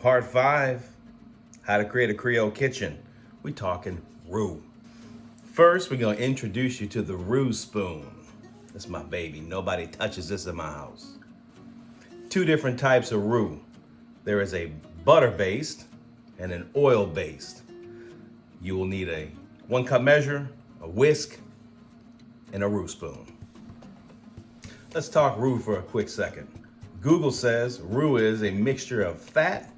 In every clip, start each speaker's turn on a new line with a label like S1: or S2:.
S1: Part 5, how to create a Creole kitchen. We talking roux. First, we're gonna introduce you to the Roux spoon. That's my baby. Nobody touches this in my house. Two different types of roux. There is a butter-based and an oil-based. You will need a 1 cup measure, a whisk, and a roux spoon. Let's talk roux for a quick second. Google says roux is a mixture of fat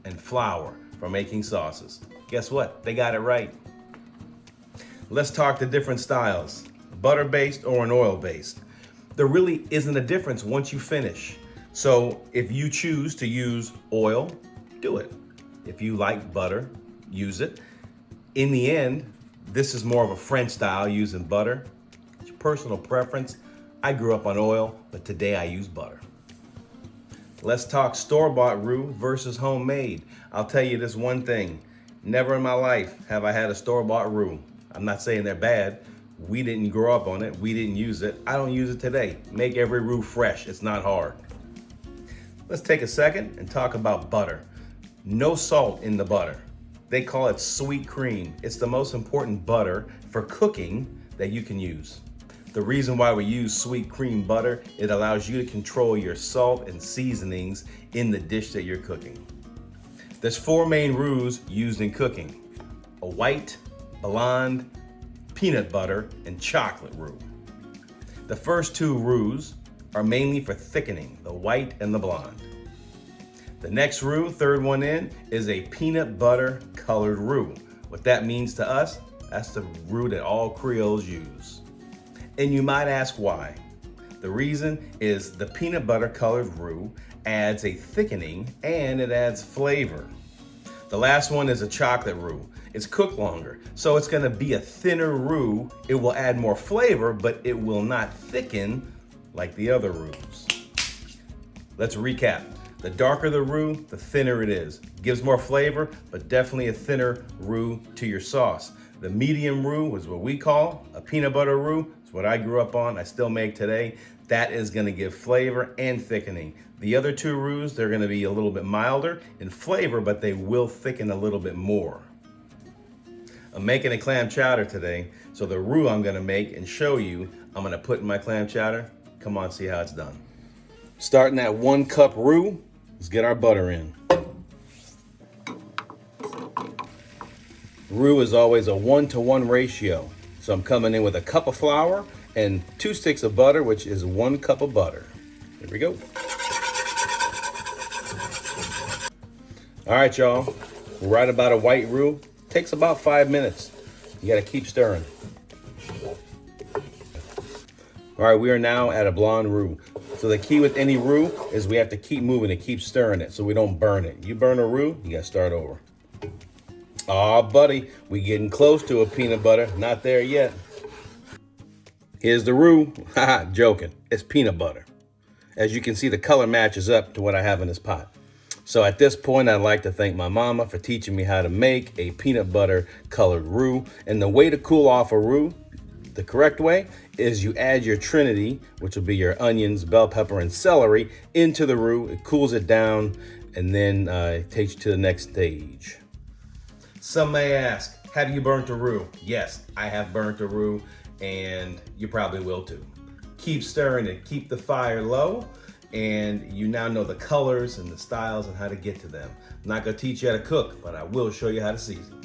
S1: and flour for making sauces. Guess what? They got it right. Let's talk the different styles, butter-based or an oil-based. There really isn't a difference once you finish. So if you choose to use oil, do it. If you like butter, use it. In the end, this is more of a French style using butter. It's your personal preference. I grew up on oil, but today I use butter. Let's talk store-bought roux versus homemade. I'll tell you this one thing. Never in my life have I had a store-bought roux. I'm not saying they're bad. We didn't grow up on it. We didn't use it. I don't use it today. Make every roux fresh. It's not hard. Let's take a second and talk about butter. No salt in the butter. They call it sweet cream. It's the most important butter for cooking that you can use. The reason why we use sweet cream butter, it allows you to control your salt and seasonings in the dish that you're cooking. There's 4 main roux used in cooking: a white, blonde, peanut butter, and chocolate roux. The first 2 roux are mainly for thickening, the white and the blonde. The next roux, third one in, is a peanut butter colored roux. What that means to us, that's the roux that all Creoles use. And you might ask why. The reason is the peanut butter colored roux adds a thickening and it adds flavor. The last one is a chocolate roux. It's cooked longer, so it's gonna be a thinner roux. It will add more flavor, but it will not thicken like the other roux. Let's recap. The darker the roux, the thinner it is. Gives more flavor, but definitely a thinner roux to your sauce. The medium roux is what we call a peanut butter roux. It's what I grew up on, I still make today. That is gonna give flavor and thickening. The other 2 roux, they're gonna be a little bit milder in flavor, but they will thicken a little bit more. I'm making a clam chowder today, so the roux I'm gonna make and show you, I'm gonna put in my clam chowder. Come on, see how it's done. Starting at 1 cup roux, let's get our butter in. Roux is always a 1-to-1 ratio. So I'm coming in with a cup of flour and 2 sticks of butter, which is 1 cup of butter. Here we go. All right, y'all. We're right about a white roux. Takes about 5 minutes. You gotta keep stirring. All right, we are now at a blonde roux. So the key with any roux is we have to keep moving and keep stirring it so we don't burn it. You burn a roux, you gotta start over. Aw, buddy, we getting close to a peanut butter. Not there yet. Here's the roux. Haha, joking. It's peanut butter. As you can see, the color matches up to what I have in this pot. So at this point, I'd like to thank my mama for teaching me how to make a peanut butter colored roux. And the way to cool off a roux, the correct way, is you add your trinity, which will be your onions, bell pepper, and celery, into the roux. It cools it down, and then it takes you to the next stage. Some may ask, have you burnt a roux? Yes, I have burnt a roux, and you probably will too. Keep stirring it, keep the fire low, and you now know the colors and the styles and how to get to them. I'm not gonna teach you how to cook, but I will show you how to season.